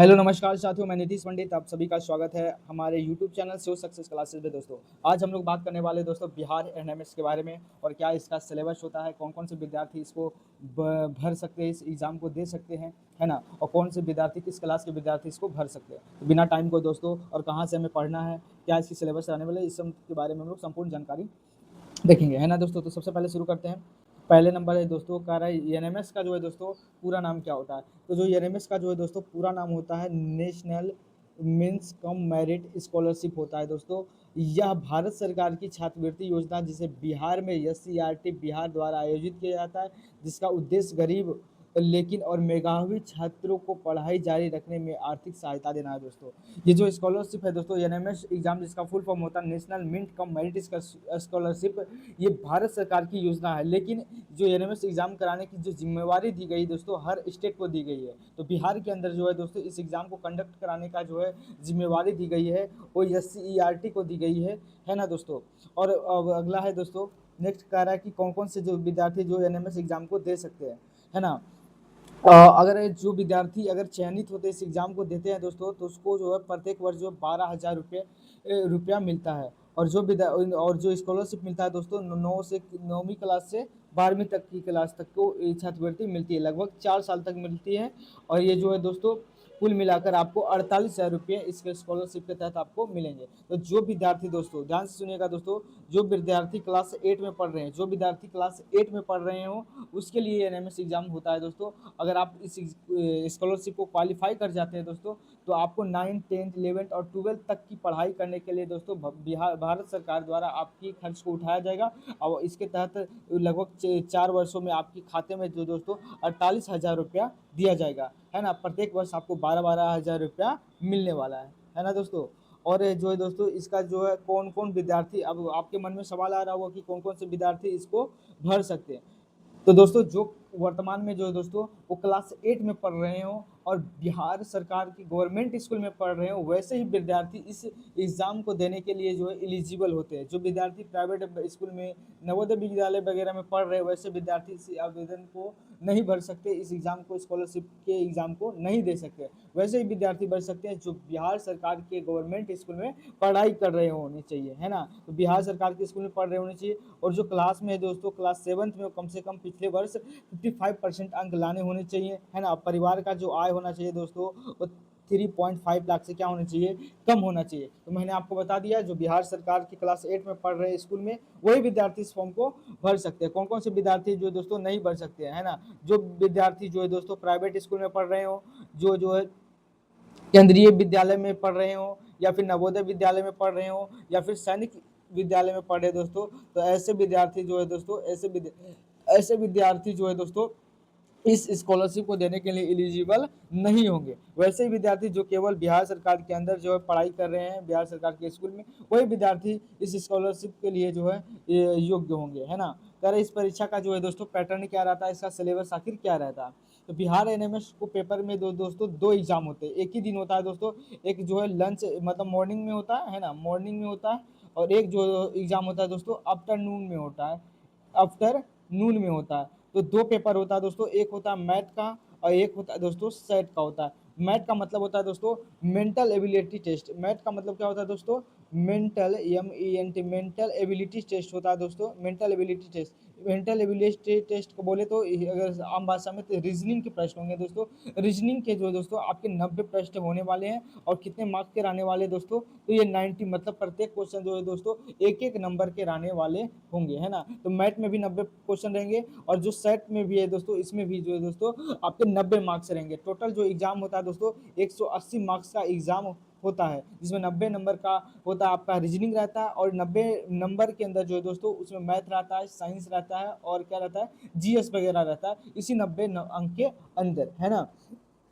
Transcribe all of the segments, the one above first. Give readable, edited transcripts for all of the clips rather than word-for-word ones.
Hello नमस्कार साथियों, मैं नीतीश पंडित। आप सभी का स्वागत है हमारे YouTube channel show success classes में। दोस्तों आज हम लोग बात करने वाले दोस्तों बिहार एनएमएस के बारे में और क्या इसका सिलेबस होता है, कौन कौन से विद्यार्थी इसको भर सकते हैं, इस एग्ज़ाम को दे सकते हैं, है ना, और कौन से विद्यार्थी किस क्लास के विद्यार्थी इसको भर सकते हैं। तो बिना टाइम को दोस्तों, और कहाँ से हमें पढ़ना है, क्या इसकी सिलेबस रहने वाले, इस सब के बारे में हम लोग संपूर्ण जानकारी देखेंगे, है ना दोस्तों। तो सबसे पहले शुरू करते हैं। पहले नंबर है दोस्तों कह रहा है एनएमएस का जो है दोस्तों पूरा नाम क्या होता है। तो जो एनएमएस का जो है दोस्तों पूरा नाम होता है नेशनल मीन्स कम मेरिट स्कॉलरशिप होता है दोस्तों। यह भारत सरकार की छात्रवृत्ति योजना जिसे बिहार में एससीईआरटी बिहार द्वारा आयोजित किया जाता है, जिसका उद्देश्य गरीब लेकिन और मेधावी छात्रों को पढ़ाई जारी रखने में आर्थिक सहायता देना है दोस्तों। ये जो स्कॉलरशिप है दोस्तों एनएमएस एग्जाम, जिसका फुल फॉर्म होता है national means cum merit scholarship, ये भारत सरकार की योजना है। लेकिन जो एनएमएस एग्जाम कराने की जो जिम्मेवारी दी गई दोस्तों हर स्टेट को दी गई है। तो बिहार के अंदर जो है दोस्तों इस एग्जाम को कंडक्ट कराने का जो है जिम्मेवारी दी गई है, वो एससीईआरटी को दी गई है ना दोस्तों। और अब अगला है दोस्तों, नेक्स्ट कह रहा है कि कौन कौन से जो विद्यार्थी जो एनएमएस एग्जाम को दे सकते हैं, है ना। अगर जो विद्यार्थी अगर चयनित होते इस एग्ज़ाम को देते हैं दोस्तों, तो उसको जो है प्रत्येक वर्ष जो 12,000 रुपया मिलता है। और जो स्कॉलरशिप मिलता है दोस्तों 9वीं क्लास से 12वीं तक की क्लास तक को छात्रवृत्ति मिलती है, लगभग 4 साल तक मिलती है। और ये जो है दोस्तों कुल मिलाकर आपको 48,000 रुपये इस स्कॉलरशिप के तहत आपको मिलेंगे। तो जो विद्यार्थी दोस्तों ध्यान से सुनिएगा दोस्तों, जो विद्यार्थी क्लास 8 में पढ़ रहे हैं, जो विद्यार्थी क्लास 8 में पढ़ रहे हो उसके लिए एनएमएस एग्जाम होता है दोस्तों। अगर आप इस स्कॉलरशिप को क्वालिफाई कर जाते हैं दोस्तों, तो आपको 9th 10th 11th और 12th तक की पढ़ाई करने के लिए दोस्तों बिहार भारत सरकार द्वारा आपकी खर्च को उठाया जाएगा। और इसके तहत लगभग 4 वर्षों में आपके खाते में जो दोस्तों 48,000 रुपया दिया जाएगा, है ना। प्रत्येक वर्ष आपको 12,000 रुपया मिलने वाला है ना दोस्तों। और जो है दोस्तों इसका जो है कौन कौन विद्यार्थी, अब आपके मन में सवाल आ रहा होगा कि कौन कौन से विद्यार्थी इसको भर सकते हैं। तो दोस्तों जो वर्तमान में जो है दोस्तों वो क्लास 8 में पढ़ रहे हो और बिहार सरकार की गवर्नमेंट स्कूल में पढ़ रहे हो, वैसे ही विद्यार्थी इस एग्ज़ाम को देने के लिए जो है एलिजिबल होते हैं। जो विद्यार्थी प्राइवेट स्कूल में नवोदय विद्यालय वगैरह में पढ़ रहे हैं, वैसे विद्यार्थी इस आवेदन को नहीं भर सकते, इस एग्ज़ाम को स्कॉलरशिप के एग्ज़ाम को नहीं दे सकते। वैसे ही विद्यार्थी भर सकते हैं जो बिहार सरकार के गवर्नमेंट स्कूल में पढ़ाई कर रहे होने चाहिए, है ना। तो बिहार सरकार के स्कूल में पढ़ रहे होने चाहिए। और जो क्लास में है दोस्तों क्लास 7th में कम से कम पिछले वर्ष 55% अंक लाने होने चाहिए, है ना। परिवार का जो आय होना चाहिए दोस्तों वो 3.5 लाख से क्या होना चाहिए, कम होना चाहिए। तो मैंने आपको बता दिया जो बिहार सरकार की क्लास 8 में पढ़ रहे हैं स्कूल में, वही विद्यार्थी इस फॉर्म को भर सकते हैं। कौन कौन से विद्यार्थी जो दोस्तों नहीं भर सकते हैं, है ना। जो विद्यार्थी जो है दोस्तों प्राइवेट स्कूल में पढ़ रहे हो, जो है केंद्रीय विद्यालय में पढ़ रहे हो, या फिर नवोदय विद्यालय में पढ़ रहे हो, या फिर सैनिक विद्यालय में पढ़ रहे दोस्तों, तो ऐसे विद्यार्थी जो है दोस्तों ऐसे विद्यार्थी जो है दोस्तों इस स्कॉलरशिप को देने के लिए एलिजिबल नहीं होंगे। वैसे ही विद्यार्थी जो केवल बिहार सरकार के अंदर जो है पढ़ाई कर रहे हैं बिहार सरकार के स्कूल में, वही विद्यार्थी इस स्कॉलरशिप के लिए जो है योग्य होंगे, है ना। तो इस परीक्षा का जो है दोस्तों पैटर्न क्या रहता है, इसका सिलेबस आखिर क्या रहता है। तो बिहार एनएमएस को पेपर में दोस्तों 2 एग्जाम होते हैं, एक ही दिन होता है दोस्तों। एक जो है लंच मतलब मॉर्निंग में होता है ना, मॉर्निंग में होता है। और एक जो एग्जाम होता है दोस्तों आफ्टरनून में होता है, आफ्टरनून में होता है। तो 2 पेपर होता है दोस्तों, एक होता है मैथ का और एक होता है दोस्तों सेट का होता है। मैथ का मतलब होता है दोस्तों मेंटल एबिलिटी टेस्ट। मैथ का मतलब क्या होता है दोस्तों, mental MENT mental ability test होता है दोस्तों। Mental ability test, mental ability test को बोले तो अगर आम भाषा में तो रीजनिंग के प्रश्न होंगे दोस्तों। रीजनिंग के जो दोस्तों आपके 90 प्रश्न होने वाले हैं। और कितने मार्क्स के रहने वाले दोस्तों, तो ये 90 मतलब प्रत्येक क्वेश्चन जो है दोस्तों एक एक नंबर के रहने वाले होंगे, है ना। तो मैथ में भी 90 क्वेश्चन रहेंगे, और जो सेट में भी है दोस्तों इसमें भी जो है दोस्तों आपके 90 मार्क्स रहेंगे। टोटल जो एग्जाम होता है दोस्तों 180 मार्क्स का एग्जाम होता है, जिसमें 90 नंबर का होता है आपका रीजनिंग रहता है, और 90 नंबर के अंदर जो है दोस्तों उसमें मैथ रहता है, साइंस रहता है, और क्या रहता है जीएस वगैरह रहता है इसी 90 अंक के अंदर, है ना।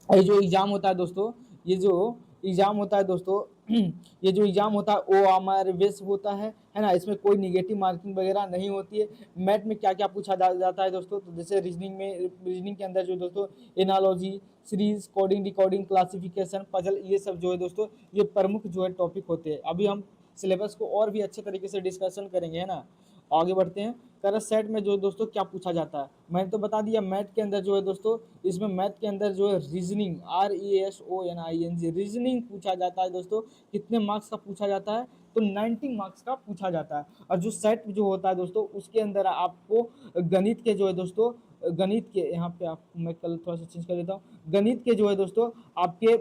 ये जो एग्जाम होता है दोस्तों, ये जो एग्जाम होता है दोस्तों ये जो एग्जाम होता है वो हमारे बेस होता है ना। इसमें कोई निगेटिव मार्किंग वगैरह नहीं होती है। मैथ में क्या क्या पूछा जाता है दोस्तों, तो जैसे रीजनिंग के अंदर जो दोस्तों analogy, series, coding, decoding, classification, puzzle, ये सब जो है दोस्तों ये प्रमुख जो है टॉपिक होते हैं। अभी हम सिलेबस को और भी अच्छे तरीके से डिस्कशन करेंगे, है ना। आगे बढ़ते हैं। कह रहा सेट में जो है दोस्तों क्या पूछा जाता है, मैंने तो बता दिया। मैथ के अंदर जो है दोस्तों, इसमें मैथ के अंदर जो है रीजनिंग, RESONING रीजनिंग पूछा जाता है दोस्तों। कितने मार्क्स का पूछा जाता है, तो 90 मार्क्स का पूछा जाता है। और जो सेट जो होता है दोस्तों, उसके अंदर आपको गणित के जो है दोस्तों, गणित के यहाँ पे आप, मैं कल थोड़ा सा चेंज कर देता हूँ। गणित के जो है दोस्तों आपके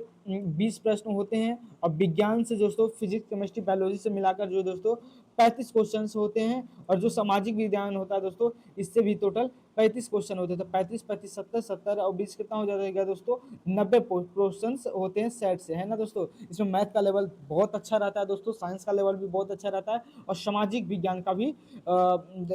20 प्रश्न होते हैं, और विज्ञान से दोस्तों फिजिक्स केमिस्ट्री बायोलॉजी से मिलाकर जो है दोस्तों 35 क्वेश्चन होते हैं। और जो सामाजिक विज्ञान होता है दोस्तों, इससे भी टोटल 35 क्वेश्चन होते हैं। तो 35 35 70 70 और 20 कितना हो जाएगा दोस्तों, 90 क्वेश्चन होते हैं सेट से, है ना दोस्तों। इसमें मैथ का लेवल बहुत अच्छा रहता है दोस्तों, साइंस का लेवल भी बहुत अच्छा रहता है, और सामाजिक विज्ञान का भी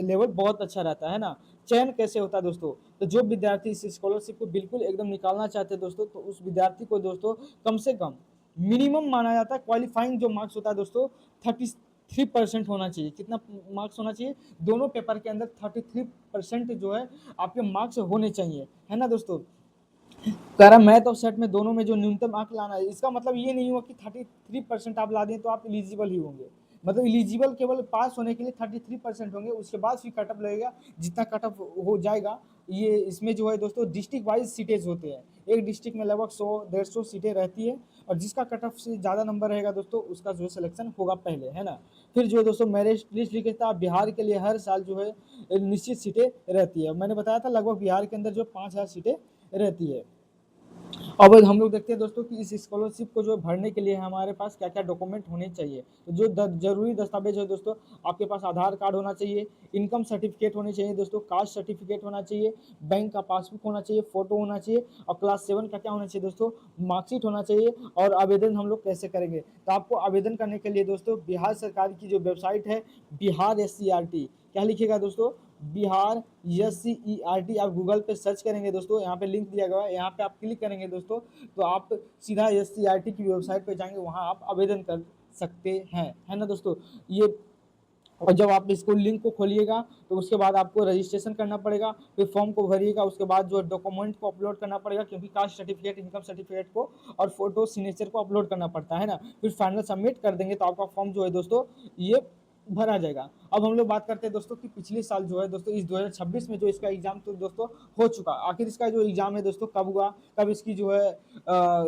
लेवल बहुत अच्छा रहता है ना। चयन कैसे होता है दोस्तों, तो जो विद्यार्थी इस स्कॉलरशिप को बिल्कुल एकदम निकालना चाहते हैं दोस्तों, तो उस विद्यार्थी को दोस्तों कम से कम मिनिमम माना जाता है, क्वालिफाइंग जो मार्क्स होता है दोस्तों 33% होना चाहिए। कितना मार्क्स होना चाहिए, दोनों पेपर के अंदर 33% जो है आपके मार्क्स होने चाहिए, है ना दोस्तों। कह रहा मैथ और सेट में दोनों में जो न्यूनतम अंक लाना है, इसका मतलब ये नहीं हुआ कि 33% आप ला दें तो आप एलिजिबल ही होंगे। मतलब एलिजिबल केवल पास होने के लिए 33% होंगे, उसके बाद फिर कटअप लगेगा। जितना कटअप हो जाएगा, ये इसमें जो है दोस्तों डिस्ट्रिक्ट वाइज सीटेज होते हैं। एक डिस्ट्रिक्ट में लगभग 100 150 सीटें रहती है, और जिसका कटअप से ज़्यादा नंबर रहेगा दोस्तों, उसका जो है सिलेक्शन होगा पहले, है ना। फिर जो है दोस्तों मेरिट लिस्ट लिखता, बिहार के लिए हर साल जो है निश्चित सीटें रहती है। मैंने बताया था लगभग बिहार के अंदर जो 5000 सीटें रहती है। अब हम लोग देखते हैं दोस्तों कि इस स्कॉलरशिप को जो भरने के लिए हमारे पास क्या क्या डॉक्यूमेंट होने चाहिए। तो जो जरूरी दस्तावेज है दोस्तों, आपके पास आधार कार्ड होना चाहिए, इनकम सर्टिफिकेट होने चाहिए दोस्तों, कास्ट सर्टिफिकेट होना चाहिए, बैंक का पासबुक होना चाहिए, फोटो होना चाहिए, और क्लास 7 का क्या होना चाहिए दोस्तों, मार्कशीट होना चाहिए। और आवेदन हम लोग कैसे करेंगे, तो आपको आवेदन करने के लिए दोस्तों बिहार सरकार की जो वेबसाइट है, बिहार SCERT, क्या लिखिएगा दोस्तों, बिहार SCERT, आप गूगल पे सर्च करेंगे दोस्तों, यहाँ पे लिंक दिया गया है, यहाँ पे आप क्लिक करेंगे दोस्तों, तो आप सीधा SCERT की वेबसाइट पे जाएंगे, वहाँ आप आवेदन कर सकते हैं, है ना दोस्तों। ये, और जब आप इसको लिंक को खोलिएगा, तो उसके बाद आपको रजिस्ट्रेशन करना पड़ेगा, फिर फॉर्म को भरिएगा, उसके बाद जो डॉक्यूमेंट को अपलोड करना पड़ेगा, क्योंकि कास्ट सर्टिफिकेट, इनकम सर्टिफिकेट को और फोटो सिग्नेचर को अपलोड करना पड़ता है ना। फिर फाइनल सबमिट कर देंगे, तो आपका फॉर्म जो है दोस्तों ये भरा जाएगा। अब हम लोग बात करते हैं दोस्तों कि पिछले साल जो है दोस्तों, इस 2026 में जो इसका एग्जाम तो दोस्तों हो चुका। आखिर इसका जो एग्जाम है दोस्तों कब हुआ, कब इसकी जो है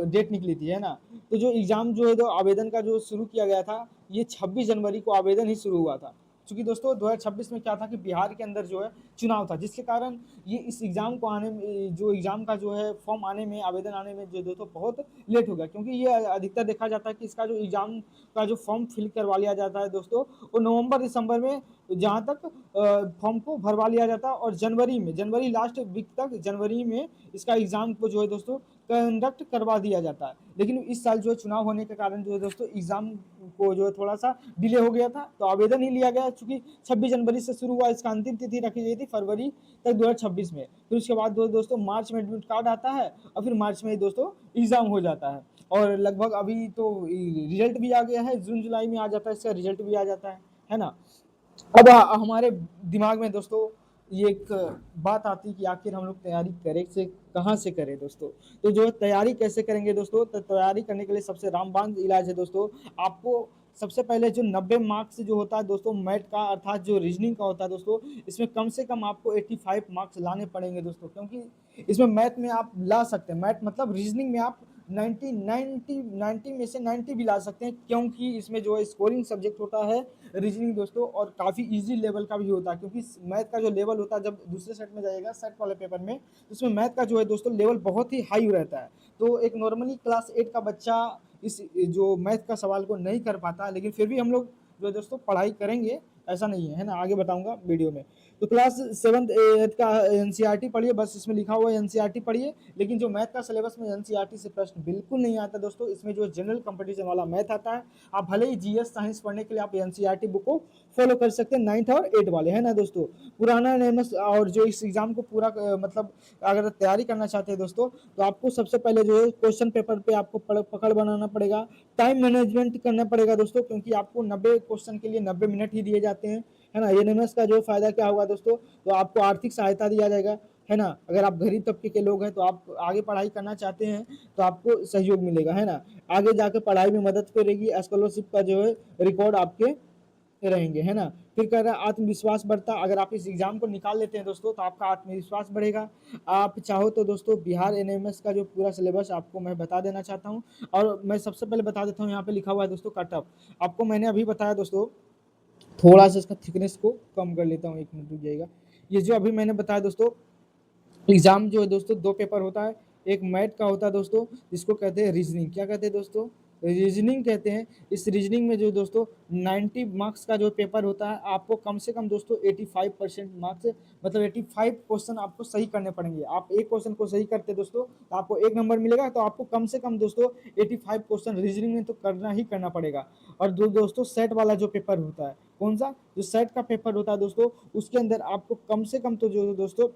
डेट निकली थी, है ना। तो जो एग्जाम जो है, तो आवेदन का जो शुरू किया गया था, ये 26 जनवरी को आवेदन ही शुरू हुआ था। क्योंकि दोस्तों 2026 में क्या था कि बिहार के अंदर जो है चुनाव था, जिसके कारण ये इस एग्जाम को आने में, जो एग्जाम का जो है फॉर्म आने में, आवेदन आने में जो दोस्तों बहुत लेट हो गया। क्योंकि ये अधिकतर देखा जाता है कि इसका जो एग्जाम का जो फॉर्म फिल करवा लिया जाता है दोस्तों, वो नवंबर दिसंबर में जहाँ तक फॉर्म को भरवा लिया जाता है, और जनवरी में, जनवरी लास्ट वीक तक, जनवरी में इसका एग्जाम को जो है दोस्तों कंडक्ट करवा दिया जाता है। लेकिन इस साल जो है चुनाव होने के कारण जो है दोस्तों एग्जाम को जो है थोड़ा सा डिले हो गया था, तो आवेदन ही लिया गया। चूंकि 26 जनवरी से शुरू हुआ, इसका अंतिम तिथि रखी गई थी फरवरी तक 2026 में। फिर उसके बाद दोस्तों मार्च में एडमिट कार्ड आता है, और फिर मार्च में दोस्तों एग्जाम हो जाता है। और लगभग अभी तो रिजल्ट भी आ गया है, जून जुलाई में आ जाता है, इसका रिजल्ट भी आ जाता है ना। अब हमारे दिमाग में दोस्तों ये एक बात आती है कि आखिर हम लोग तैयारी करें से कहाँ से करें दोस्तों। तो जो तैयारी कैसे करेंगे दोस्तों, तो तैयारी करने के लिए सबसे रामबाण इलाज है दोस्तों। आपको सबसे पहले जो 90 मार्क्स जो होता है दोस्तों मैथ का, अर्थात जो रीजनिंग का होता है दोस्तों, इसमें कम से कम आपको 85 मार्क्स लाने पड़ेंगे दोस्तों। क्योंकि इसमें मैथ में आप ला सकते हैं, मैथ मतलब रीजनिंग में आप 90 में से 90 भी ला सकते हैं, क्योंकि इसमें जो है स्कोरिंग सब्जेक्ट होता है रीजनिंग दोस्तों, और काफ़ी इजी लेवल का भी होता है। क्योंकि मैथ का जो लेवल होता है, जब दूसरे सेट में जाएगा, सेट वाले पेपर में, तो उसमें मैथ का जो है दोस्तों लेवल बहुत ही हाई रहता है। तो एक नॉर्मली क्लास 8 का बच्चा इस जो मैथ का सवाल को नहीं कर पाता, लेकिन फिर भी हम लोग जो है दोस्तों पढ़ाई करेंगे, ऐसा नहीं है ना, आगे बताऊंगा वीडियो में। तो क्लास 7 8 का NCERT पढ़िए, बस इसमें लिखा हुआ है NCERT पढ़िए। लेकिन जो मैथ का सिलेबस में NCERT से प्रश्न बिल्कुल नहीं आता दोस्तों, इसमें जो जनरल कंपटीशन वाला मैथ आता है। आप भले ही GS साइंस पढ़ने के लिए आप NCERT बुक को फॉलो कर सकते हैं, 9th और 8 वाले, है ना दोस्तों। पुराना NMS, और जो इस एग्जाम को पूरा मतलब अगर तैयारी करना चाहते हैं दोस्तों, तो आपको सबसे पहले जो है क्वेश्चन पेपर पे आपको पकड़ बनाना पड़ेगा, टाइम मैनेजमेंट करना पड़ेगा दोस्तों। क्योंकि आपको 90 क्वेश्चन के लिए 90 मिनट ही दिए जाते हैं, है ना। NMS का जो फायदा क्या होगा दोस्तों, तो आपको आर्थिक सहायता दिया जाएगा, है ना। अगर आप गरीब तबके के लोग हैं, तो आप आगे पढ़ाई करना चाहते हैं, तो आपको सहयोग मिलेगा, है ना। आगे जाके पढ़ाई में मदद करेगी, स्कॉलरशिप का जो है रिकॉर्ड आपके रहेंगे, है ना। फिर कह रहा है आत्मविश्वास बढ़ता, अगर आप इस एग्जाम को निकाल लेते हैं दोस्तों तो आपका आत्मविश्वास बढ़ेगा। आप चाहो तो दोस्तों बिहार एनएमएस का जो पूरा सिलेबस आपको मैं बता देना चाहता हूँ, और मैं सबसे पहले बता देता हूँ, यहाँ पे लिखा हुआ है दोस्तों कट ऑफ। आपको मैंने अभी बताया दोस्तों, थोड़ा सा इसका थिकनेस को कम कर लेता हूँ, 1 मिनट रुक जाइएगा। ये जो अभी मैंने बताया दोस्तों, एग्जाम जो है दोस्तों 2 पेपर होता है, एक मैथ का होता है दोस्तों, जिसको कहते हैं रीजनिंग। क्या कहते हैं दोस्तों? रीजनिंग कहते हैं। इस रीजनिंग में जो दोस्तों 90 मार्क्स का जो पेपर होता है, आपको कम से कम दोस्तों 85% मार्क्स, मतलब 85 क्वेश्चन आपको सही करने पड़ेंगे। आप एक क्वेश्चन को सही करते दोस्तों तो आपको 1 नंबर मिलेगा, तो आपको कम से कम दोस्तों 85 क्वेश्चन रीजनिंग में तो करना ही करना पड़ेगा। और दोस्तों सेट वाला जो पेपर होता है, कौन सा? जो सेट का पेपर होता है दोस्तों, उसके अंदर आपको कम से कम तो जो दोस्तों,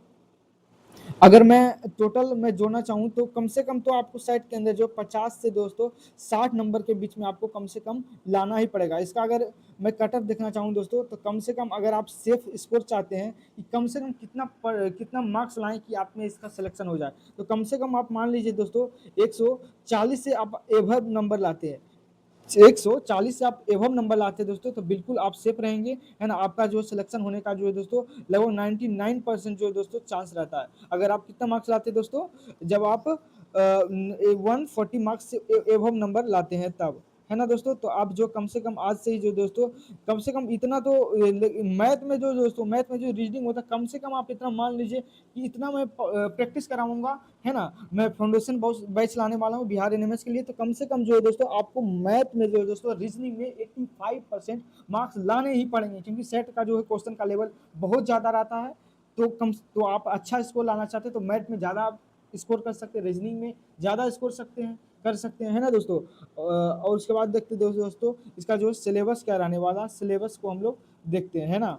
अगर मैं टोटल मैं जोड़ना चाहूँ तो कम से कम तो आपको सेट के अंदर जो 50 से दोस्तों 60 नंबर के बीच में आपको कम से कम लाना ही पड़ेगा। इसका अगर मैं कट ऑफ देखना चाहूँ दोस्तों, तो कम से कम अगर आप सेफ स्कोर चाहते हैं कि कम से कम कितना मार्क्स लाएं कि आप में इसका सिलेक्शन हो जाए, तो कम से कम आप मान लीजिए दोस्तों 140 से आप एभव नंबर लाते हैं, 140 से आप एवं नंबर लाते हैं दोस्तों, तो बिल्कुल आप सेफ रहेंगे, है ना। आपका जो सिलेक्शन होने का जो है दोस्तों लगभग 99% जो है दोस्तों चांस रहता है। अगर आप कितना मार्क्स लाते हैं दोस्तों, जब आप 140 मार्क्स से एवं नंबर लाते हैं तब, है ना दोस्तों। तो आप जो कम से कम आज से ही जो दोस्तों, कम से कम इतना तो मैथ में जो दोस्तों, मैथ में जो रीजनिंग होता है, कम से कम आप इतना मान लीजिए कि इतना मैं प्रैक्टिस कराऊंगा, है ना। मैं फाउंडेशन बैच लाने वाला हूँ बिहार एनएमएस के लिए, तो कम से कम जो है दोस्तों आपको मैथ में जो है दोस्तों रीजनिंग में 85% मार्क्स लाने ही पड़ेंगे, क्योंकि सेट का जो है क्वेश्चन का लेवल बहुत ज़्यादा रहता है। तो आप अच्छा स्कोर लाना चाहते हैं तो मैथ में ज़्यादा आप स्कोर कर सकते हैं, रीजनिंग में ज़्यादा स्कोर कर सकते हैं, है ना दोस्तों। और उसके बाद देखते हैं दोस्तों इसका जो सिलेबस क्या रहने वाला, सिलेबस को हम लोग देखते हैं, है ना।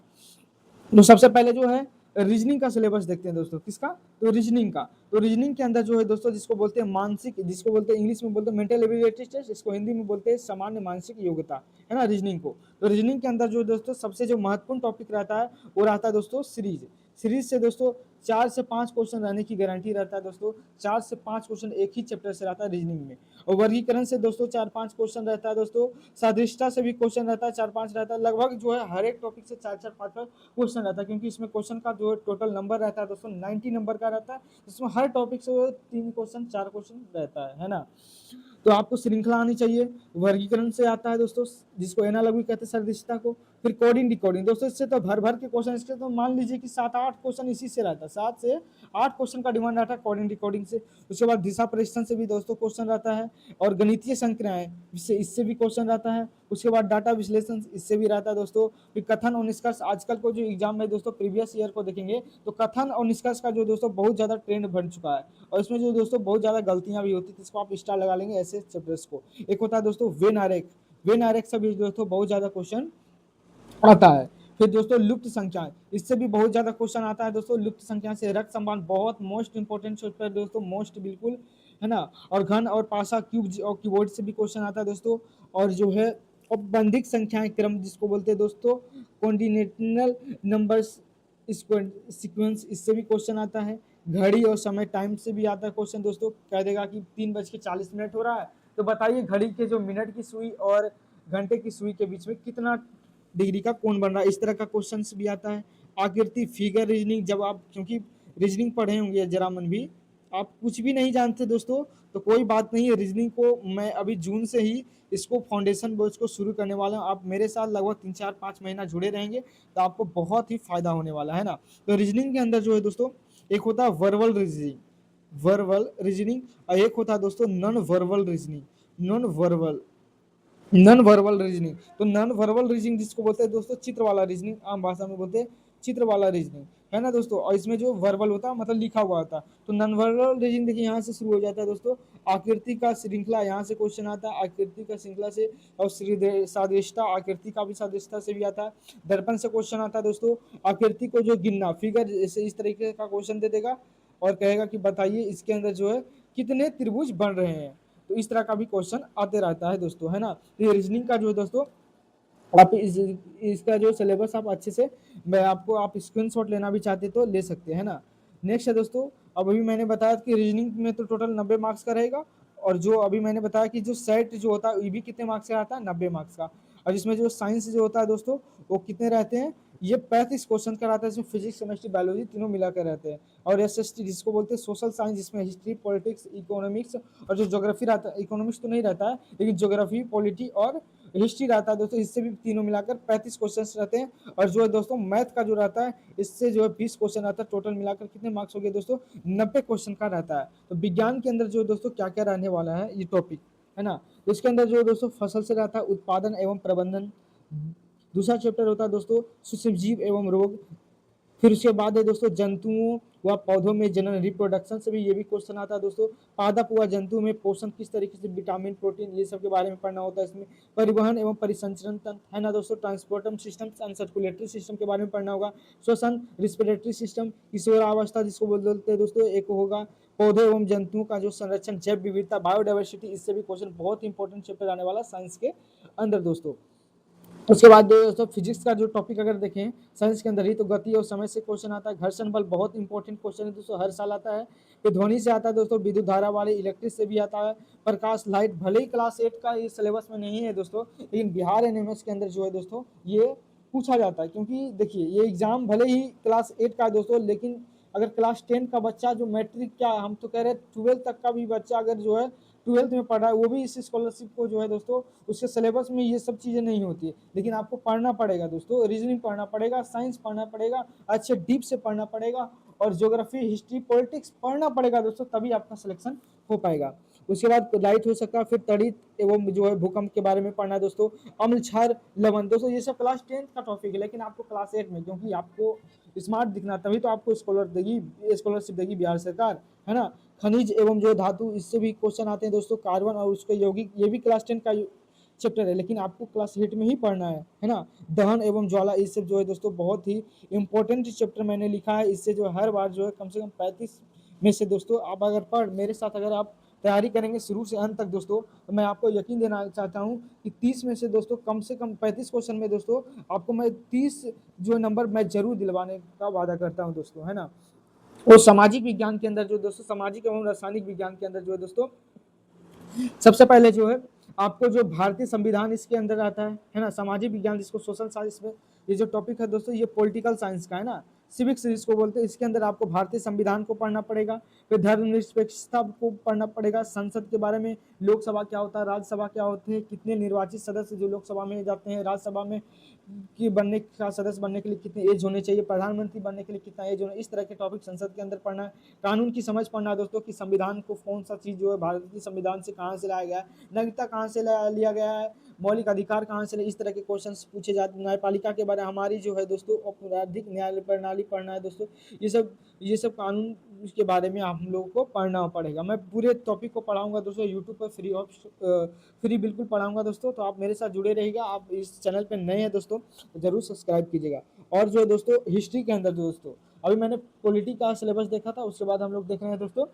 तो सबसे पहले जो है रीजनिंग का सिलेबस देखते हैं दोस्तों, किसका? तो रीजनिंग का। तो रीजनिंग के अंदर जो है दोस्तों, जिसको बोलते हैं मानसिक, जिसको बोलते हैं इंग्लिश में बोलते हैं मेंटल एबिलिटी टेस्ट, इसको हिंदी में बोलते हैं सामान्य मानसिक योग्यता, है ना, रीजनिंग को। तो रीजनिंग के अंदर जो दोस्तों सबसे जो महत्वपूर्ण टॉपिक रहता है वो रहता है दोस्तों सीरीज। सीरीज से दोस्तों 4 से 5 क्वेश्चन रहने की गारंटी रहता है दोस्तों। 4 से 5 क्वेश्चन एक ही चैप्टर से रहता है रीजनिंग में। और वर्गीकरण से दोस्तों 4-5 क्वेश्चन रहता है दोस्तों। सादृश्यता से भी क्वेश्चन रहता है, 4-5 रहता है। लगभग जो है हर एक टॉपिक से 4-4 5-5 क्वेश्चन रहता है, क्योंकि इसमें क्वेश्चन का जो टोटल नंबर रहता है दोस्तों 90 नंबर का रहता है, जिसमें हर टॉपिक से 3 क्वेश्चन 4 क्वेश्चन रहता है ना। तो आपको श्रृंखला आनी चाहिए। वर्गीकरण से आता है दोस्तों, जिसको एनालॉजी कहते हैं, सदृशता को। फिर कोडिंग डिकोडिंग दोस्तों, इससे तो भर भर के क्वेश्चन, इसके तो मान लीजिए कि 7-8 क्वेश्चन इसी से रहता है, 7 से 8 क्वेश्चन का डिमांड रहता है कोडिंग डिकोडिंग से। उसके बाद दिशा परिवर्तन से भी दोस्तों क्वेश्चन रहता है, और गणितीय संक्रियाएं इससे भी क्वेश्चन रहता है। उसके बाद डाटा विश्लेषण इससे भी रहता है दोस्तों। फिर कथन और निष्कर्ष, आजकल को जो एग्जाम में दोस्तों प्रीवियस ईयर को देखेंगे तो कथन और निष्कर्ष का जो दोस्तों बहुत ज्यादा ट्रेंड बन चुका है, और इसमें जो दोस्तों बहुत ज्यादा गलतियां भी होती है, जिसको आप स्टार लगा लेंगे ऐसे चैप्टर्स को। एक होता है दोस्तों वेन आरेख से भी दोस्तों बहुत ज्यादा क्वेश्चन आता है। फिर दोस्तों लुप्त संख्याएं, इससे भी बहुत ज्यादा क्वेश्चन आता है दोस्तों। लुप्त संख्या से रक्त संबंध बहुत मोस्ट इंपोर्टेंट चैप्टर है दोस्तों, मोस्ट बिल्कुल, है ना। और घन और पासा क्यूब और कीबोर्ड से भी क्वेश्चन आता है दोस्तों। और जो है औपबंधिक संख्याएं क्रम, जिसको बोलते हैं दोस्तों कॉन्टिनेंटल नंबर्स सीक्वेंस, इससे भी क्वेश्चन आता है। घड़ी और समय टाइम से भी आता है क्वेश्चन दोस्तों। कह देगा कि 3:40 हो रहा है, तो बताइए घड़ी के जो मिनट की सुई और घंटे की सुई के बीच में कितना डिग्री का कोण बन रहा है, इस तरह का क्वेश्चन भी आता है। आकृति फिगर रीजनिंग, जब आप क्योंकि रीजनिंग पढ़े होंगे जरा मन भी, आप कुछ भी नहीं जानते दोस्तों तो कोई बात नहीं है। रीजनिंग को मैं अभी जून से ही इसको फाउंडेशन बैच को शुरू करने वाला हूँ। आप मेरे साथ लगभग 3-4-5 महीना जुड़े रहेंगे तो आपको बहुत ही फायदा होने वाला है ना। तो रीजनिंग के अंदर जो है दोस्तों, एक होता है वर्बल रीजनिंग, और एक होता है दोस्तों नॉन वर्बल रीजनिंग। तो नॉन वर्बल रीजनिंग जिसको बोलते हैं दोस्तों चित्र वाला रीजनिंग, आम भाषा में बोलते हैं चित्र वाला रीजनिंग, है ना दोस्तों। और इसमें जो वर्बल होता है मतलब लिखा हुआ होता है। तो नॉन वर्बल रीजनिंग देखिए यहाँ से शुरू हो जाता है दोस्तों। आकृति का श्रृंखला, यहाँ से क्वेश्चन आता है आकृति का श्रृंखला से। और सादृश्यता, आकृति का भी सादृश्यता से भी आता है। दर्पण से क्वेश्चन आता है दोस्तों। आकृति को जो गिनना, फिगर जैसे इस तरीके का क्वेश्चन दे देगा और कहेगा कि बताइए इसके अंदर जो है कितने त्रिभुज बन रहे हैं। तो इस तरह का भी क्वेश्चन आते रहता है दोस्तों, है ना। तो ये रीजनिंग का जो है दोस्तों, आप इसका जो सिलेबस आप अच्छे से, मैं आपको, आप स्क्रीनशॉट लेना भी चाहते तो ले सकते हैं ना। नेक्स्ट है दोस्तों, अब अभी मैंने बताया कि रीजनिंग में तो टोटल 90 मार्क्स का रहेगा, और जो अभी मैंने बताया कि जो सेट जो होता है ये भी कितने मार्क्स का आता है, 90 मार्क्स का। और इसमें जो साइंस जो होता है दोस्तों वो कितने रहते हैं, ये 35 क्वेश्चन का रहता है, इसमें फिजिक्स केमिस्ट्री बायोलॉजी तीनों मिला कर रहते हैं। और एसएसटी जिसको बोलते हैं सोशल साइंस, जिसमें हिस्ट्री पॉलिटिक्स इकोनॉमिक्स और जो ज्योग्राफी रहता है, इकोनॉमिक्स तो नहीं रहता है लेकिन ज्योग्राफी पॉलिटी और हिस्ट्री रहता है दोस्तों, इससे भी तीनों मिलाकर 35 क्वेश्चन रहते हैं। और जो है दोस्तों मैथ का जो रहता है इससे जो है 20 क्वेश्चन आता है, टोटल मिलाकर कितने मार्क्स हो गए दोस्तों, 90 क्वेश्चन का रहता है। तो विज्ञान के अंदर जो दोस्तों क्या क्या रहने वाला है ये टॉपिक है ना, तो इसके अंदर जो दोस्तों फसल से रहता है उत्पादन एवं प्रबंधन, दूसरा चैप्टर होता है दोस्तों सूक्ष्म जीव एवं रोग, फिर उसके बाद है दोस्तों जंतुओं व पौधों में जनन रिप्रोडक्शन से भी ये भी क्वेश्चन आता है दोस्तों, पादप व जंतु में पोषण किस तरीके से, विटामिन प्रोटीन ये सब के बारे में पढ़ना होता है इसमें, परिवहन एवं परिसंचरण तंत्र है ना दोस्तों, ट्रांसपोर्टम सिस्टम एंड सर्कुलेटरी सिस्टम के बारे में पढ़ना होगा, श्वसन रिस्पिरेटरी सिस्टम, किशोरावस्था जिसको बोलते हैं दोस्तों, एक होगा पौधे एवं जंतुओं का जो संरक्षण, जैव विविधता बायोडाइवर्सिटी, इससे भी क्वेश्चन बहुत इंपॉर्टेंट चैप्टर आने वाला साइंस के अंदर दोस्तों। उसके बाद दोस्तों फिजिक्स का जो टॉपिक अगर देखें साइंस के अंदर ही, तो गति और समय से क्वेश्चन आता है, घर्षण बल बहुत इंपॉर्टेंट क्वेश्चन है दोस्तों, हर साल आता है, फिर ध्वनि से आता है दोस्तों, विद्युत धारा वाले इलेक्ट्रिक से भी आता है, प्रकाश लाइट, भले ही क्लास 8 का ये सिलेबस में नहीं है दोस्तों, लेकिन बिहार एनएमएस के अंदर जो है दोस्तों ये पूछा जाता है, क्योंकि देखिए ये एग्जाम भले ही क्लास 8 का है दोस्तों, लेकिन अगर क्लास 10 का बच्चा जो मैट्रिक क्या हम तो कह रहे हैं 12 तक का भी बच्चा अगर जो है 12th में पढ़ रहा है, वो भी इस स्कॉलरशिप को जो है दोस्तों उसके सिलेबस में ये सब चीज़ें नहीं होती है, लेकिन आपको पढ़ना पड़ेगा दोस्तों, रीजनिंग पढ़ना पड़ेगा, साइंस पढ़ना पड़ेगा, अच्छे डीप से पढ़ना पड़ेगा, और ज्योग्राफी हिस्ट्री पॉलिटिक्स पढ़ना पड़ेगा दोस्तों, तभी आपका सिलेक्शन हो पाएगा। उसके बाद लाइट हो सकता है, फिर तड़ित एवं जो है भूकंप के बारे में पढ़ना है दोस्तों, अम्ल क्षार लवण दोस्तों, ये सब क्लास 10 का टॉपिक है, लेकिन आपको क्लास 8 में, क्योंकि आपको स्मार्ट दिखना तभी तो आपको स्कॉलरशिप देगी बिहार सरकार, है ना। खनिज एवं जो धातु, इससे भी क्वेश्चन आते हैं दोस्तों, कार्बन और उसके यौगिक, ये भी क्लास 10 का चैप्टर है, लेकिन आपको क्लास 8 में ही पढ़ना है ना। दहन एवं ज्वाला, इससे जो है दोस्तों बहुत ही इंपॉर्टेंट चैप्टर मैंने लिखा है, इससे जो हर बार जो है कम से कम 35 में से दोस्तों आप अगर मेरे साथ अगर आप तैयारी करेंगे शुरू से अंत तक दोस्तों, तो मैं आपको यकीन देना चाहता हूँ कि 30 में से दोस्तों कम से कम 35 क्वेश्चन में दोस्तों आपको मैं 30 जो नंबर मैं जरूर दिलवाने का वादा करता हूँ दोस्तों, है ना। और सामाजिक विज्ञान के अंदर जो दोस्तों, सामाजिक एवं रासायनिक विज्ञान के अंदर जो है दोस्तों, सबसे पहले जो है आपको जो भारतीय संविधान इसके अंदर आता है ना, सामाजिक विज्ञान जिसको सोशल साइंस में, ये जो टॉपिक है दोस्तों ये पॉलिटिकल साइंस का है ना, सिविक्स जिसको बोलते हैं, इसके अंदर आपको भारतीय संविधान को पढ़ना पड़ेगा, फिर धर्मनिरपेक्षता को पढ़ना पड़ेगा, संसद के बारे में, लोकसभा क्या होता है, राज्यसभा क्या होते हैं, कितने निर्वाचित सदस्य जो लोकसभा में जाते हैं, राज्यसभा में कि बनने का सदस्य बनने के लिए कितने एज होने चाहिए, प्रधानमंत्री बनने के लिए कितना एज होना, इस तरह के टॉपिक संसद के अंदर पढ़ना है। कानून की समझ पढ़ना है दोस्तों, कि संविधान को कौन सा चीज़ जो है भारतीय संविधान से कहाँ से लाया गया है, नागरिकता कहाँ से लिया गया है, मौलिक अधिकार कहाँ से, इस तरह के क्वेश्चन पूछे जाते हैं। न्यायपालिका के बारे में, हमारी जो है दोस्तों आपराधिक न्याय प्रणाली पढ़ना है दोस्तों, ये सब कानून के बारे में हम लोगों को पढ़ना पड़ेगा। मैं पूरे टॉपिक को पढ़ाऊंगा दोस्तों यूट्यूब पर फ्री बिल्कुल पढ़ाऊंगा दोस्तों, तो आप मेरे साथ जुड़े रहिएगा। आप इस चैनल पर नए हैं दोस्तों तो जरूर सब्सक्राइब कीजिएगा। और जो दोस्तों हिस्ट्री के अंदर दोस्तों, अभी मैंने पॉलिटी का सिलेबस देखा था, उसके बाद हम लोग देख रहे हैं दोस्तों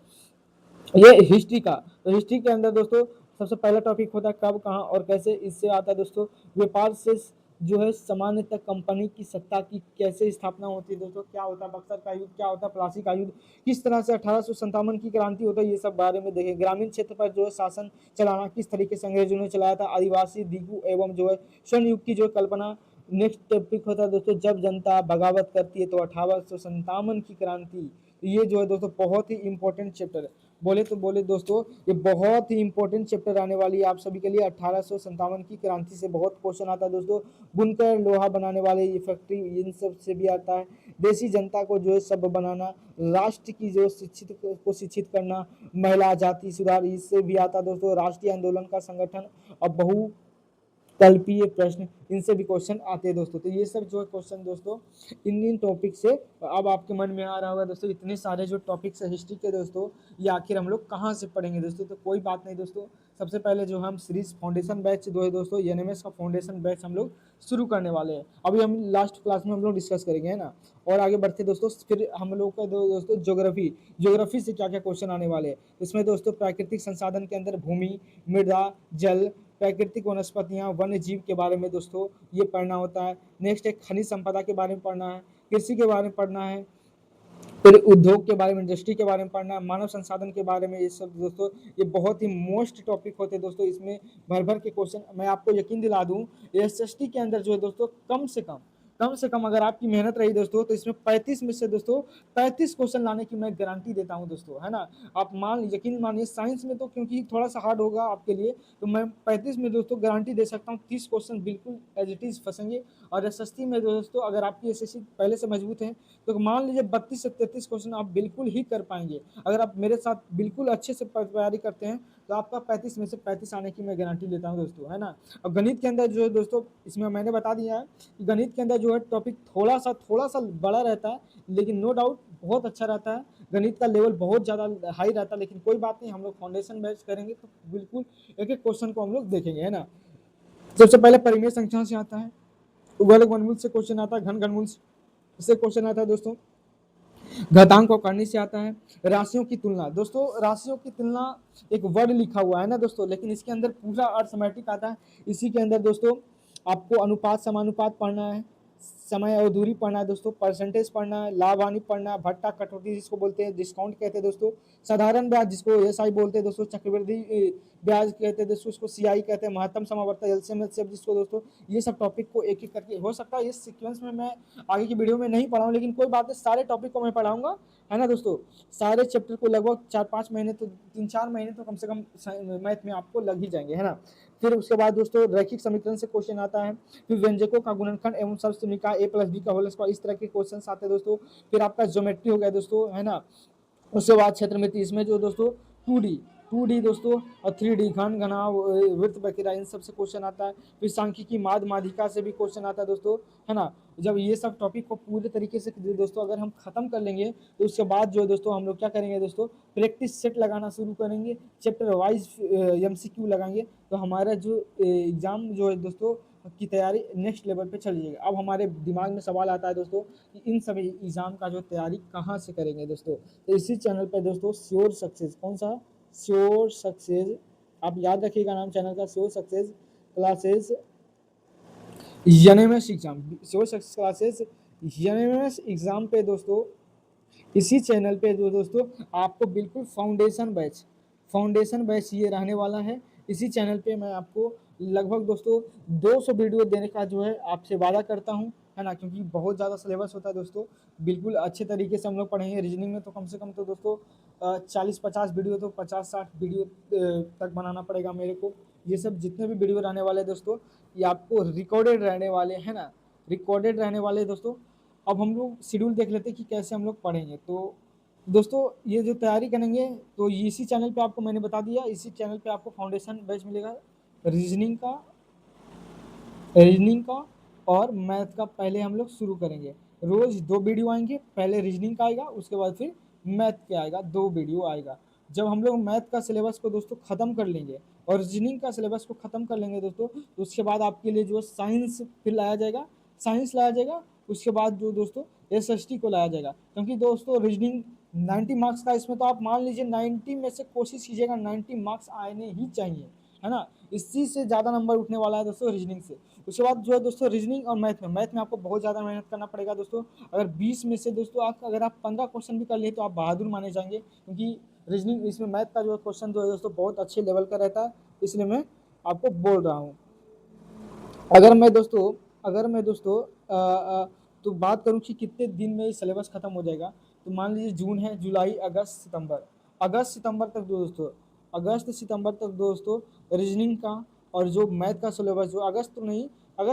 ये हिस्ट्री का। तो हिस्ट्री के अंदर दोस्तों सबसे पहला टॉपिक होता है कब कहाँ और कैसे, इससे आता है दोस्तों व्यापार से जो है सामान्यतः कंपनी की सत्ता की कैसे स्थापना होती है दोस्तों, क्या होता है बक्सर का युद्ध, क्या होता है प्लासी का युद्ध, किस तरह से 1857 की क्रांति होता है, ये सब बारे में देखें। ग्रामीण क्षेत्र पर जो है शासन चलाना किस तरीके से अंग्रेजों ने चलाया था, आदिवासी दिगु एवं जो है स्वर्ण युग की जो कल्पना। नेक्स्ट टॉपिक होता है दोस्तों जब जनता बगावत करती है तो 1857 की क्रांति। ये जो है दोस्तों बहुत ही इंपॉर्टेंट चैप्टर है, बोले दोस्तों ये बहुत ही इंपॉर्टेंट चैप्टर आने वाली है आप सभी के लिए। 1857 की क्रांति से बहुत क्वेश्चन आता है दोस्तों, बुनकर लोहा बनाने वाले ये फैक्ट्री, इन सब से भी आता है। देसी जनता को जो है सब बनाना, राष्ट्र की जो शिक्षित करना, महिला जाति सुधार, इससे भी आता है दोस्तों। राष्ट्रीय आंदोलन का संगठन और बहु कल्पीय प्रश्न, इनसे भी क्वेश्चन आते हैं दोस्तों। तो ये सब जो है क्वेश्चन दोस्तों इन टॉपिक से अब आपके मन में आ रहा होगा दोस्तों, इतने सारे जो टॉपिक्स है हिस्ट्री के दोस्तों, ये आखिर हम लोग कहाँ से पढ़ेंगे दोस्तों। तो कोई बात नहीं दोस्तों, सबसे पहले जो हम सीरीज फाउंडेशन बैच जो है दोस्तों एनएमएस का फाउंडेशन बैच हम लोग शुरू करने वाले हैं। अभी हम लास्ट क्लास में हम लोग डिस्कस करेंगे, है ना। और आगे बढ़ते दोस्तों, फिर हम लोग का दोस्तों ज्योग्राफी से क्या क्या क्वेश्चन आने वाले हैं। इसमें दोस्तों प्राकृतिक संसाधन के अंदर भूमि, मृदा, जल, प्राकृतिक वनस्पतियाँ, वन्य जीव के बारे में दोस्तों ये पढ़ना होता है। नेक्स्ट एक खनिज संपदा के बारे में पढ़ना है, कृषि के बारे में पढ़ना है, फिर उद्योग के बारे में, इंडस्ट्री के बारे में पढ़ना है, मानव संसाधन के बारे में, ये सब दोस्तों ये बहुत ही मोस्ट टॉपिक होते हैं दोस्तों। इसमें भर भर के क्वेश्चन, मैं आपको यकीन दिला दूं एसएसटी के अंदर जो है दोस्तों कम से कम अगर आपकी मेहनत रही दोस्तों तो इसमें 35 में से दोस्तों 35 क्वेश्चन लाने की मैं गारंटी देता हूं दोस्तों, है ना। आप यकीन मानिए साइंस में तो क्योंकि थोड़ा सा हार्ड होगा आपके लिए, तो मैं 35 में दोस्तों गारंटी दे सकता हूँ 30 क्वेश्चन बिल्कुल एज इट इज फंसेंगे। और एसएसटी में दोस्तों अगर आपकी एसएससी पहले से मजबूत है तो मान लीजिए 32 से 33 क्वेश्चन आप बिल्कुल ही कर पाएंगे। अगर आप मेरे साथ बिल्कुल अच्छे से तैयारी करते हैं तो आपका 35 में से 35 आने की मैं गारंटी देता हूं दोस्तों, है ना। और गणित के अंदर जो है दोस्तों, इसमें मैंने बता दिया है कि गणित के अंदर जो है टॉपिक थोड़ा सा बड़ा रहता है, लेकिन नो डाउट बहुत अच्छा रहता है। गणित का लेवल बहुत ज़्यादा हाई रहता है, लेकिन कोई बात नहीं, हम लोग फाउंडेशन बैच करेंगे तो बिल्कुल एक एक क्वेश्चन को हम लोग देखेंगे, है ना। सबसे पहले परिमेय संख्या से आता है, वर्ग वर्गमूल से क्वेश्चन आता है, घन घनमूल से क्वेश्चन आता है दोस्तों, घातांक और करनी से आता है, राशियों की तुलना। दोस्तों राशियों की तुलना एक वर्ड लिखा हुआ है ना दोस्तों, लेकिन इसके अंदर पूरा अर्थमेटिक आता है। इसी के अंदर दोस्तों आपको अनुपात समानुपात पढ़ना है, समय और दूरी पढ़ना है दोस्तों, परसेंटेज पढ़ना है, लाभ हानि पढ़ना है, भट्टा कटौती जिसको बोलते हैं, डिस्काउंट कहते हैं दोस्तों, साधारण ब्याज जिसको एसआई बोलते हैं दोस्तों, चक्रवृद्धि ब्याज कहते हैं दोस्तों, उसको सीआई कहते हैं, महत्तम समावर्तन एलसीएम एचसीएफ जिसको दोस्तों, ये सब टॉपिक को एक एक करके, हो सकता है इस सीक्वेंस में मैं आगे की वीडियो में नहीं पढ़ाऊँ, लेकिन कोई बात नहीं, सारे टॉपिक को मैं पढ़ाऊंगा, है ना दोस्तों। सारे चैप्टर को लगभग 4-5 महीने तो 3-4 महीने तो कम से कम मैथ में आपको लग ही जाएंगे, है ना। फिर उसके बाद दोस्तों रैखिक समीकरण से क्वेश्चन आता है, फिर व्यंजकों का गुणनखंड एवं सर्वसम्मति निकाय a + b का होल स्क्वायर, इस तरह के क्वेश्चन आते हैं दोस्तों। फिर आपका ज्योमेट्री हो गया दोस्तों, है ना। उसके बाद क्षेत्रमिति, इसमें जो दोस्तों 2D दोस्तों और 3D घन घनाव वृत्त वगैरह इन सब से क्वेश्चन आता है। फिर सांख्यिकी माद माध्यिका से भी क्वेश्चन आता है दोस्तों, है ना। जब ये सब टॉपिक को पूरे तरीके से दोस्तों अगर हम खत्म कर लेंगे तो उसके बाद जो है दोस्तों हम लोग क्या करेंगे दोस्तों, प्रैक्टिस सेट लगाना शुरू करेंगे, चैप्टर वाइज एमसीक्यू लगाएंगे, तो हमारा जो एग्जाम जो है दोस्तों की तैयारी नेक्स्ट लेवल पे चली जाएगी। अब हमारे दिमाग में सवाल आता है दोस्तों कि इन सभी एग्जाम का जो तैयारी कहाँ से करेंगे दोस्तों, तो इसी चैनल पे दोस्तों श्योर सक्सेस, कौन सा श्योर सक्सेस, आप याद रखिएगा नाम चैनल का, sure success classes NMS exam, sure success classes NMS exam पे दोस्तों इसी चैनल पे जो दोस्तों आपको बिल्कुल फाउंडेशन बैच ये रहने वाला है। इसी चैनल पे मैं आपको लगभग दोस्तों 200 वीडियो देने का जो है आपसे वादा करता हूं, है ना, क्योंकि बहुत ज़्यादा सिलेबस होता है दोस्तों। बिल्कुल अच्छे तरीके से हम लोग पढ़ेंगे। रीजनिंग में तो कम से कम तो दोस्तों 40-50 वीडियो, तो 50-60 वीडियो तक बनाना पड़ेगा मेरे को। ये सब जितने भी वीडियो रहने वाले दोस्तों ये आपको रिकॉर्डेड रहने वाले, है ना, रिकॉर्डेड रहने वाले दोस्तों। अब हम लोग शेड्यूल देख लेते हैं कि कैसे हम लोग पढ़ेंगे। तो दोस्तों ये जो तैयारी करेंगे तो इसी चैनल पे आपको मैंने बता दिया, इसी चैनल पे आपको फाउंडेशन बैच मिलेगा रीजनिंग का और मैथ का। पहले हम लोग शुरू करेंगे, रोज 2 वीडियो आएंगे, पहले रीजनिंग का आएगा, उसके बाद फिर मैथ का आएगा, 2 वीडियो आएगा। जब हम लोग मैथ का सिलेबस को दोस्तों खत्म कर लेंगे और रीजनिंग का सिलेबस को खत्म कर लेंगे दोस्तों, तो उसके बाद आपके लिए जो साइंस फिर साइंस लाया जाएगा। उसके बाद जो दोस्तों एसएसटी को लाया जाएगा, क्योंकि दोस्तों रीजनिंग 90 मार्क्स का, इसमें तो आप मान लीजिए 90 में से कोशिश कीजिएगा 90 मार्क्स आने ही चाहिए, है ना। इसी से ज़्यादा नंबर उठने वाला है दोस्तों रीजनिंग से। उसके बाद जो है दोस्तों रीजनिंग और मैथ में आपको बहुत ज़्यादा मेहनत करना पड़ेगा दोस्तों। अगर 20 में से दोस्तों अगर आप 15 क्वेश्चन भी कर लिए तो आप बहादुर माने जाएंगे, क्योंकि रीजनिंग इसमें मैथ का जो क्वेश्चन जो है दोस्तों बहुत अच्छे लेवल का रहता है, इसलिए मैं आपको बोल रहा हूँ। अगर मैं दोस्तों तो बात करूँ कि कितने दिन में सिलेबस खत्म हो जाएगा, तो मान लीजिए जून है, जुलाई, अगस्त सितंबर तक दोस्तों रीजनिंग का और जो मैथ का सिलेबस जो अगस्त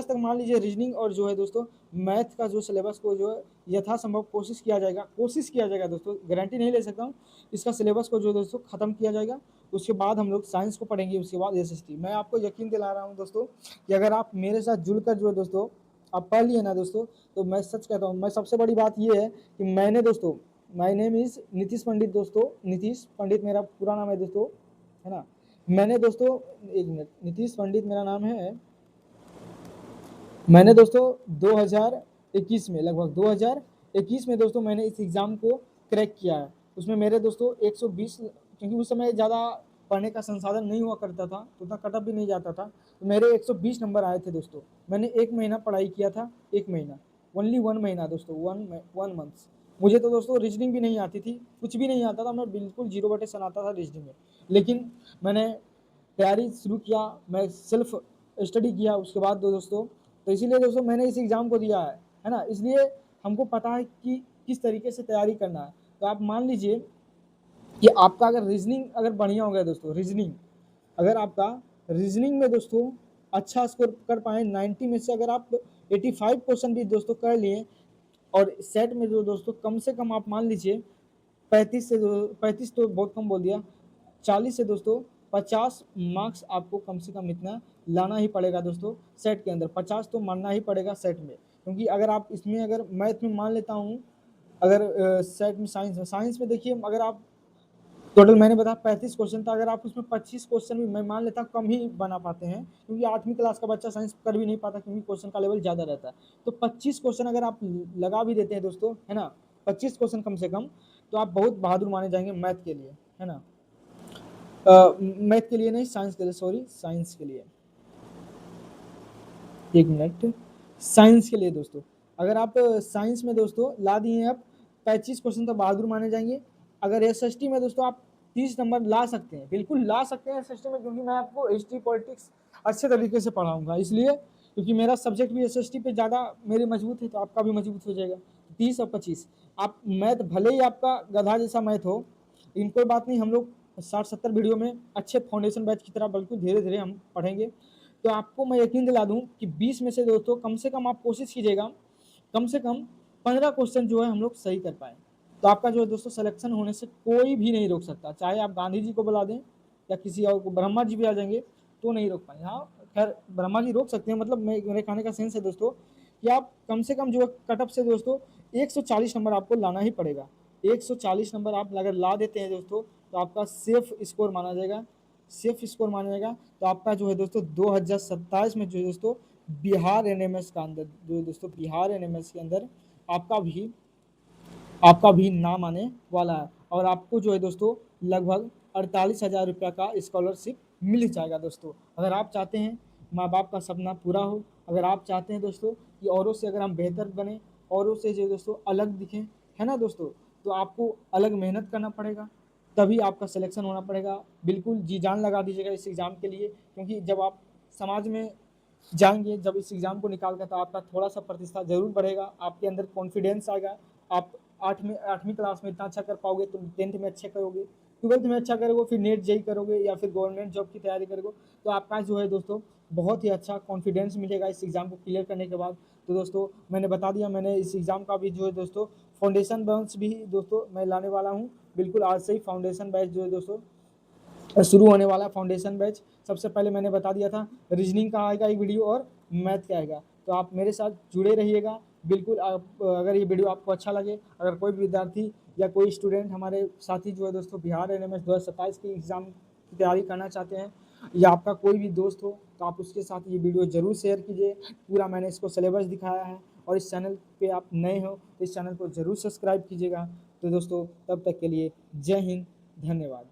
तक मान लीजिए रीजनिंग और जो है दोस्तों मैथ का जो सिलेबस को जो है यथासंभव कोशिश किया जाएगा दोस्तों, गारंटी नहीं ले सकता हूँ। इसका सिलेबस को जो दोस्तों खत्म किया जाएगा। उसके बाद हम लोग साइंस को पढ़ेंगे, उसके बाद एसएसटी। मैं आपको यकीन दिला रहा हूँ दोस्तों कि अगर आप मेरे साथ जुड़कर जो है दोस्तों आप पढ़ लिए ना दोस्तों, तो मैं सच कहता हूँ, मैं सबसे बड़ी बात ये है कि मैंने दोस्तों, माय नेम इज़ नीतीश पंडित दोस्तों, नीतीश पंडित मेरा पूरा नाम है दोस्तों, है ना। मैंने दोस्तों, एक मिनट, नीतीश पंडित मेरा नाम है। मैंने दोस्तों 2021 में, लगभग 2021 में दोस्तों मैंने इस एग्ज़ाम को क्रैक किया है। उसमें मेरे दोस्तों 120, क्योंकि उस समय ज़्यादा पढ़ने का संसाधन नहीं हुआ करता था, तो उतना कट ऑफ भी नहीं जाता था, तो मेरे 120 नंबर आए थे दोस्तों। मैंने 1 महीना पढ़ाई किया था, 1 महीना, ओनली 1 महीना दोस्तों, वन मंथ मुझे तो दोस्तों रीजनिंग भी नहीं आती थी, कुछ भी नहीं आता था, मैं बिल्कुल 0/100 आता था रीजनिंग में। लेकिन मैंने तैयारी शुरू किया, मैं सेल्फ स्टडी किया उसके बाद दोस्तों, तो इसीलिए दोस्तों मैंने इस एग्ज़ाम को दिया है ना? इसलिए हमको पता है कि किस तरीके से तैयारी करना है। तो आप मान लीजिए कि आपका अगर रीजनिंग अगर बढ़िया हो गया दोस्तों, रीजनिंग अगर आपका रीजनिंग में दोस्तों अच्छा स्कोर कर पाए, 90 में से अगर आप 85 क्वेश्चन भी दोस्तों कर लिए, और सेट में जो दोस्तों कम से कम आप मान लीजिए 35 तो बहुत कम बोल दिया, 40 से दोस्तों 50 मार्क्स आपको कम से कम इतना लाना ही पड़ेगा दोस्तों। सेट के अंदर 50 तो मानना ही पड़ेगा सेट में, क्योंकि अगर आप इसमें अगर मैथ में मान लेता हूँ, अगर सेट में साइंस में देखिए, अगर आप टोटल मैंने बताया 35 क्वेश्चन था, अगर आप उसमें 25 क्वेश्चन भी मैं मान लेता हूँ कम ही बना पाते हैं, क्योंकि 8वीं क्लास का बच्चा साइंस कर भी नहीं पाता, क्योंकि क्वेश्चन का लेवल ज़्यादा रहता है। तो 25 क्वेश्चन अगर आप लगा भी देते हैं दोस्तों, है ना, 25 क्वेश्चन कम से कम, तो आप बहुत बहादुर माने जाएंगे मैथ के लिए, है ना। मैथ के लिए नहीं, साइंस के लिए, सॉरी, साइंस के लिए, एक मिनट, साइंस के लिए दोस्तों, अगर आप साइंस में दोस्तों ला दिए आप 25 क्वेश्चन, तो बहादुर माने जाएंगे। अगर एसएसटी में दोस्तों आप 30 नंबर ला सकते हैं, बिल्कुल ला सकते हैं एसएसटी में, क्योंकि मैं आपको हिस्ट्री पॉलिटिक्स अच्छे तरीके से पढ़ाऊंगा, इसलिए क्योंकि मेरा सब्जेक्ट भी एसएसटी पे ज़्यादा मेरे मजबूत है, तो आपका भी मजबूत हो जाएगा। 30 और 25 आप मैथ, भले ही आपका गधा जैसा मैथ हो, लेकिन कोई बात नहीं, हम लोग 60-70 वीडियो में अच्छे फाउंडेशन बैच की तरह बिल्कुल धीरे धीरे हम पढ़ेंगे। तो आपको मैं यकीन दिला दूं कि 20 में से दोस्तों कम से कम आप कोशिश कीजिएगा, कम से कम 15 क्वेश्चन जो है हम लोग सही कर पाए, तो आपका जो है दोस्तों सिलेक्शन होने से कोई भी नहीं रोक सकता। चाहे आप गांधी जी को बुला दें या किसी और को, ब्रह्मा जी भी आ जाएंगे तो नहीं रोक पाएंगे। हाँ खैर, ब्रह्मा जी रोक सकते हैं, मतलब मेरे कहने का सेंस है दोस्तों कि आप कम से कम जो है कटअप से दोस्तों 140 नंबर आपको लाना ही पड़ेगा। 140 नंबर आप अगर ला देते हैं दोस्तों, तो आपका सेफ स्कोर माना जाएगा, सेफ स्कोर माना जाएगा। तो आपका जो है दोस्तों 2027 में जो है दोस्तों बिहार एनएमएस का अंदर, जो है दोस्तों बिहार एनएमएस के अंदर आपका भी नाम आने वाला है, और आपको जो है दोस्तों लगभग 48,000 रुपया का स्कॉलरशिप मिल जाएगा दोस्तों। अगर आप चाहते हैं माँ बाप का सपना पूरा हो, अगर आप चाहते हैं दोस्तों कि औरों से अगर हम बेहतर बने, औरों से जो दोस्तों अलग दिखें, है ना दोस्तों, तो आपको अलग मेहनत करना पड़ेगा, तभी आपका सिलेक्शन होना पड़ेगा। बिल्कुल जी जान लगा दीजिएगा इस एग्ज़ाम के लिए, क्योंकि जब आप समाज में जाएंगे, जब इस एग्ज़ाम को निकाल कर, तो आपका थोड़ा सा प्रतिष्ठा जरूर बढ़ेगा, आपके अंदर कॉन्फिडेंस आएगा। आप 8वीं क्लास में इतना अच्छा कर पाओगे तो 10th में अच्छा करोगे, 12th में अच्छा करोगे, फिर नेट जेई करोगे या फिर गवर्नमेंट जॉब की तैयारी करोगे, तो आपका जो है दोस्तों बहुत ही अच्छा कॉन्फिडेंस मिलेगा इस एग्ज़ाम को क्लियर करने के बाद। तो दोस्तों मैंने बता दिया, मैंने इस एग्ज़ाम का भी जो है दोस्तों फाउंडेशन बैच भी दोस्तों मैं लाने वाला हूँ, बिल्कुल आज से ही फाउंडेशन बैच जो है दोस्तों शुरू होने वाला है। फाउंडेशन बैच सबसे पहले मैंने बता दिया था, रीजनिंग का आएगा एक वीडियो और मैथ का आएगा, तो आप मेरे साथ जुड़े रहिएगा बिल्कुल। आप अगर ये वीडियो आपको अच्छा लगे, अगर कोई भी विद्यार्थी या कोई स्टूडेंट हमारे साथी जो है दोस्तों बिहार एनएमएस 2027 की एग्ज़ाम की तैयारी करना चाहते हैं, या आपका कोई भी दोस्त हो, तो आप उसके साथ ये वीडियो ज़रूर शेयर कीजिए। पूरा मैंने इसको सिलेबस दिखाया है, और इस चैनल पे आप नए हो तो इस चैनल को ज़रूर सब्सक्राइब कीजिएगा। तो दोस्तों तब तक के लिए जय हिंद, धन्यवाद।